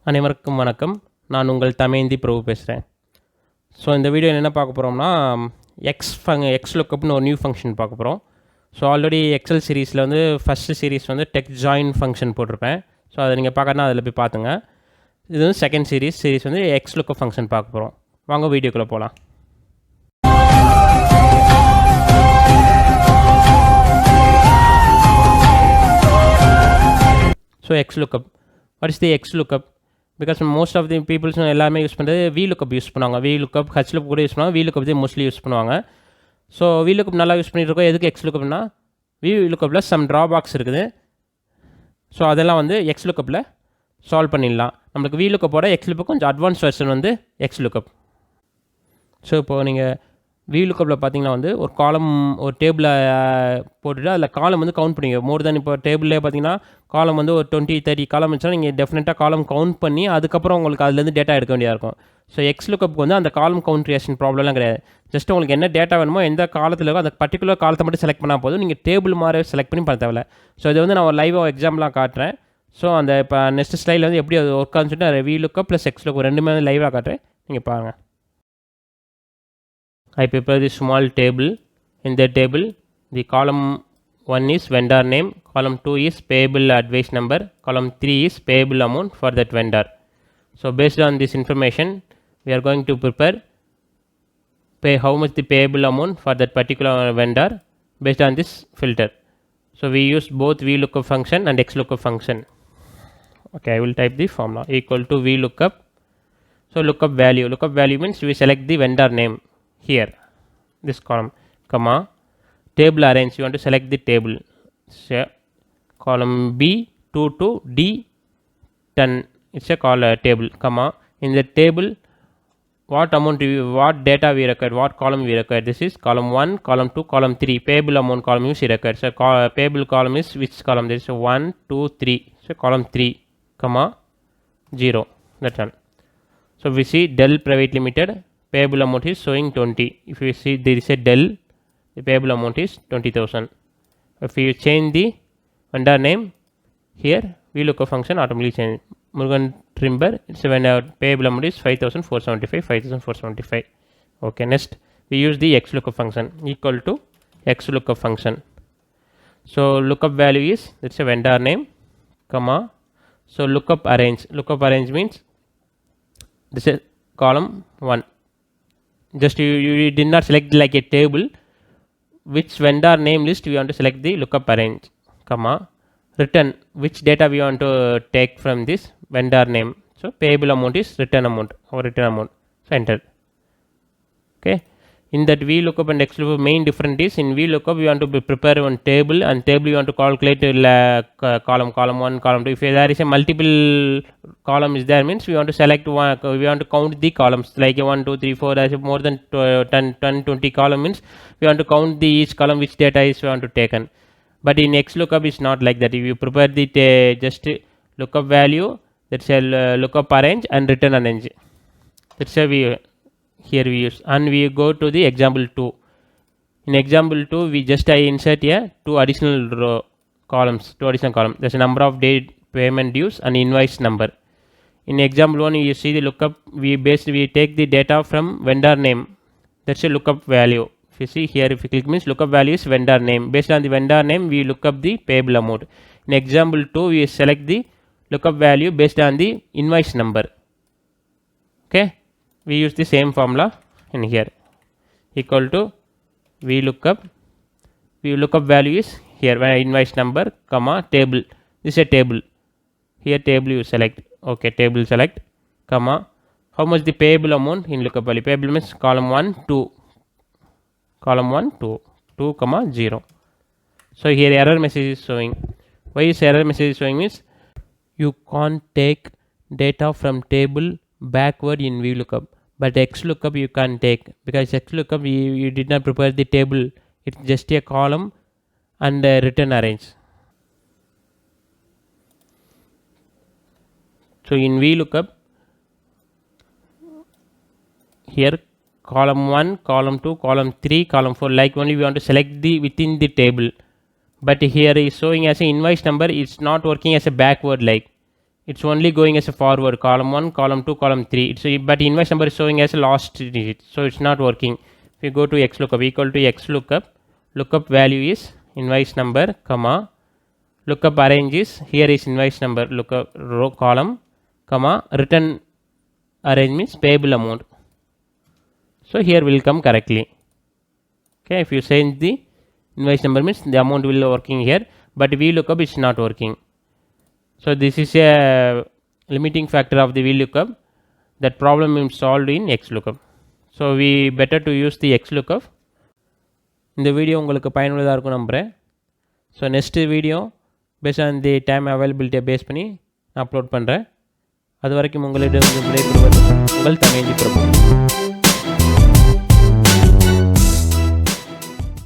அனைவருக்கும் வணக்கம். நான் உங்கள் தமேந்தி பிரபு பேசுகிறேன். ஸோ இந்த வீடியோவில் என்ன பார்க்க போகிறோம்னா, எக்ஸ் லுக்கப்னு ஒரு நியூ ஃபங்க்ஷன் பார்க்க போகிறோம். ஸோ ஆல்ரெடி எக்ஸல் சீரீஸில் வந்து ஃபஸ்ட்டு சீரீஸ் வந்து டெக் ஜாயின் ஃபங்க்ஷன் போட்டிருப்பேன். ஸோ அதை நீங்கள் பார்க்கறனா அதில் போய் பார்த்துங்க. இது வந்து செகண்ட் சீரீஸ் வந்து எக்ஸ் லுக்கப் ஃபங்க்ஷன் பார்க்க போகிறோம். வாங்க வீடியோக்குள்ளே போகலாம். So X lookup, what is the X lookup? Because most of the peoples எல்லாமே யூஸ் பண்ணுறது வி லுக்கப் யூஸ் பண்ணுவாங்க. வி லுக்கப், ஹச் லுக்கப் கூட யூஸ் பண்ணுவாங்க. வி லுக்கப் தான் மோஸ்ட்லி யூஸ் பண்ணுவாங்க. ஸோ வி லுக்கப் நல்லா யூஸ் பண்ணிட்டு இருக்கோம். எதுக்கு எக்ஸ் லுக்கப்னா, வி லுக்கப்பில் சம் ட்ராபேக்ஸ் இருக்குது. ஸோ அதெல்லாம் வந்து எக்ஸ் லுக்கப்பில் சால்வ் பண்ணிடலாம். நம்மளுக்கு வி லுக்கப்போட எக்ஸ் லுக்கப் கொஞ்சம் அட்வான்ஸ் வெர்ஷன் வந்து எக்ஸ் லுக்கப். ஸோ இப்போது நீங்கள் வி லுக்கப்பில் பார்த்தீங்கன்னா வந்து ஒரு காலம், ஒரு டேபிளை போட்டுட்டு அதில் காலம் வந்து கவுண்ட் பண்ணிங்க. மோர் தென் இப்போ டேபிள்லேயே பார்த்தீங்கன்னா காலம் வந்து ஒரு 20-30 காலம் இருந்துச்சுன்னா நீங்கள் டெஃபினட்டாக காலம் கவுண்ட் பண்ணி அதுக்கப்புறம் உங்களுக்கு அதுலேருந்து டேட்டா எடுக்க வேண்டியதாக இருக்கும். ஸோ எக்ஸ் லுக்கப்புக்கு வந்து அந்த காலம் கவுண்ட்ரியேஷன் ப்ராப்ளம்லாம் கிடையாது. ஜஸ்ட் உங்களுக்கு என்ன டேட்டா வேணுமோ, எந்த காலத்தில் இருக்கோ அந்த பர்டிகுலர் காலத்தை மட்டும் செலக்ட் பண்ணால் போதும். நீங்கள் டேபிள் மாதிரி செலக்ட் பண்ணி பண்ண தேவையில்ல. ஸோ இது வந்து நான் ஒரு லைவாக எக்ஸாம்பிளாக காட்டுறேன். ஸோ அந்த இப்போ நெக்ஸ்ட் ஸ்லைடில் வந்து எப்படி அது ஒர்க் ஆகுன்னு சொல்லிட்டு V lookup plus X lookup ரெண்டுமே லைவாக காட்டுறேன். நீங்கள் பாருங்கள். I prepare the small table. In the table, the column 1 is vendor name, column 2 is payable advice number, column 3 is payable amount for that vendor. So based on this information, we are going to prepare how much the payable amount for that particular vendor based on this filter. So we use both VLOOKUP function and XLOOKUP function. Okay, I will type the formula equal to VLOOKUP. So lookup value means we select the vendor name here, this column, comma, table arrange, you want to select the table. So column B 2 to D 10, it's a table, comma, in the table what data we require, what column we require. This is column 1, column 2, column 3. Payable amount column is required. So payable column is which column? There is 1, 2, 3. So column 3, comma, 0. That's all. So we see Dell Private Limited, payable amount is showing 20. If you see there is a Dell, the payable amount is 20,000. If you change the vendor name here, VLOOKUP function automatically change. Murugan Trimber, it's when our payable amount is 5,475. Okay, next we use the XLOOKUP function equal to XLOOKUP function. So lookup value is, that's a vendor name, comma. So lookup arrange means this is column 1. Just you did not select like a table, which vendor name list we want to select the lookup arrange, comma, return, which data we want to take from this vendor name. So payable amount is return amount or return amount. So enter. Okay, in that VLOOKUP and XLOOKUP main difference is, in VLOOKUP we want to prepare one table, and table we want to calculate column 1, column 2. If there is a multiple column is there, means we want to select one, we want to count the columns like 1, 2, 3, 4. There is more than 10, 20 column, means we want to count the each column which data is we want to taken. But in XLOOKUP it's not like that. If you prepare the just lookup value, that's a lookup arrange and return arrange. That's a here we use, and we go to the example 2. In example 2 we just insert here two additional columns. There's a number of date, payment dues and invoice number. In example 1 you see the lookup, we take the data from vendor name, that's a lookup value. If you see here, if you click means lookup value is vendor name. Based on the vendor name we look up the payable amount. In example 2 we select the lookup value based on the invoice number. Okay, we use the same formula in here, equal to VLOOKUP value is here invoice number, comma, table, this is a table, here table you select. Okay, table select, comma, how much the payable amount in lookup value. Payable means column 1, 2, 2, comma, 0. So here error message is showing. Why is error message showing means you can't take data from table backward in VLOOKUP, but XLOOKUP you can't take, because XLOOKUP you did not prepare the table, it's just a column and return arrange. So in VLOOKUP here column 1, column 2, column 3, column 4, like only we want to select the within the table, but here is showing as an invoice number. It's not working as a backward like. it's only going as a forward, column 1, column 2, column 3. But invoice number is showing as a last digit, so it's not working. If you go to XLOOKUP, equal to XLOOKUP, lookup value is invoice number, comma, lookup arrange is, here is invoice number, lookup row column, comma, return arrange means payable amount. So here will come correctly. Okay, if you change the invoice number means the amount will working here, but VLOOKUP is not working. So this is a limiting factor of the VLOOKUP. That problem is solved in XLOOKUP. So we better to use the XLOOKUP. இந்த video உங்களுக்கு பயனுள்ளதாக இருக்கும் நம்புகிறேன். So next video base on the time அவைலபிலிட்டியை base பண்ணி நான் upload பண்ணுறேன். அது வரைக்கும் உங்களிடம் விடைபெறுவது உங்கள் தங்கச்சி பிரபு.